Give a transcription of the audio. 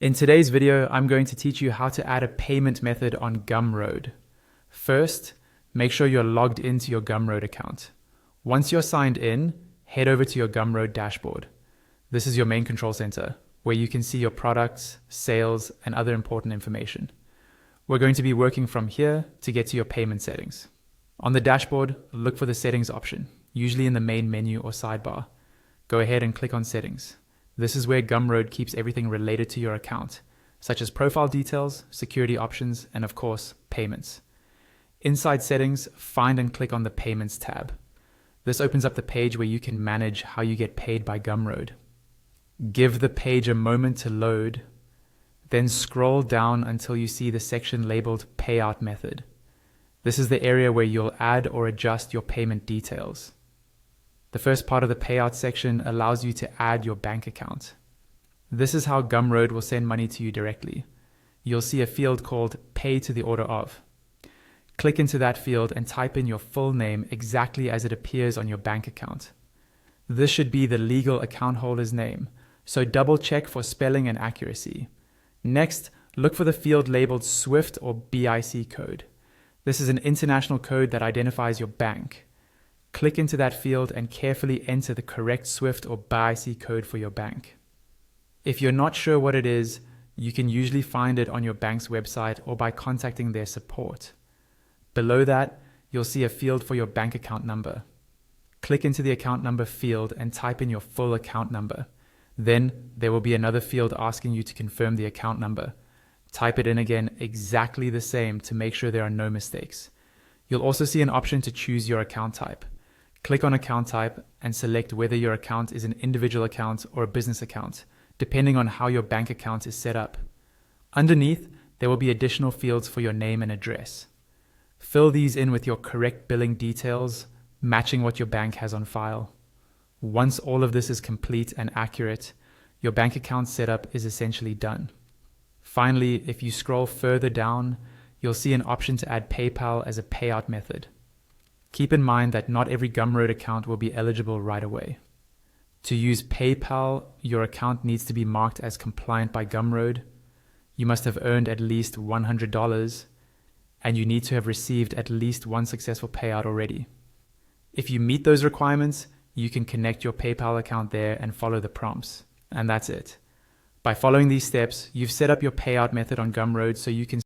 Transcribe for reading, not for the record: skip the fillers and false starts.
In today's video, I'm going to teach you how to add a payment method on Gumroad. First, make sure you're logged into your Gumroad account. Once you're signed in, head over to your Gumroad dashboard. This is your main control center, where you can see your products, sales, and other important information. We're going to be working from here to get to your payment settings. On the dashboard, look for the settings option, usually in the main menu or sidebar. Go ahead and click on settings. This is where Gumroad keeps everything related to your account, such as profile details, security options, and of course, payments. Inside settings, find and click on the payments tab. This opens up the page where you can manage how you get paid by Gumroad. Give the page a moment to load, then scroll down until you see the section labeled payout method. This is the area where you'll add or adjust your payment details. The first part of the payout section allows you to add your bank account. This is how Gumroad will send money to you directly. You'll see a field called Pay to the Order Of. Click into that field and type in your full name exactly as it appears on your bank account. This should be the legal account holder's name, so double check for spelling and accuracy. Next, look for the field labeled SWIFT or BIC code. This is an international code that identifies your bank. Click into that field and carefully enter the correct SWIFT or BIC code for your bank. If you're not sure what it is, you can usually find it on your bank's website or by contacting their support. Below that, you'll see a field for your bank account number. Click into the account number field and type in your full account number. Then there will be another field asking you to confirm the account number. Type it in again exactly the same to make sure there are no mistakes. You'll also see an option to choose your account type. Click on account type and select whether your account is an individual account or a business account, depending on how your bank account is set up. Underneath, there will be additional fields for your name and address. Fill these in with your correct billing details, matching what your bank has on file. Once all of this is complete and accurate, your bank account setup is essentially done. Finally, if you scroll further down, you'll see an option to add PayPal as a payout method. Keep in mind that not every Gumroad account will be eligible right away. To use PayPal, your account needs to be marked as compliant by Gumroad. You must have earned at least $100, and you need to have received at least one successful payout already. If you meet those requirements, you can connect your PayPal account there and follow the prompts. And that's it. By following these steps, you've set up your payout method on Gumroad so you can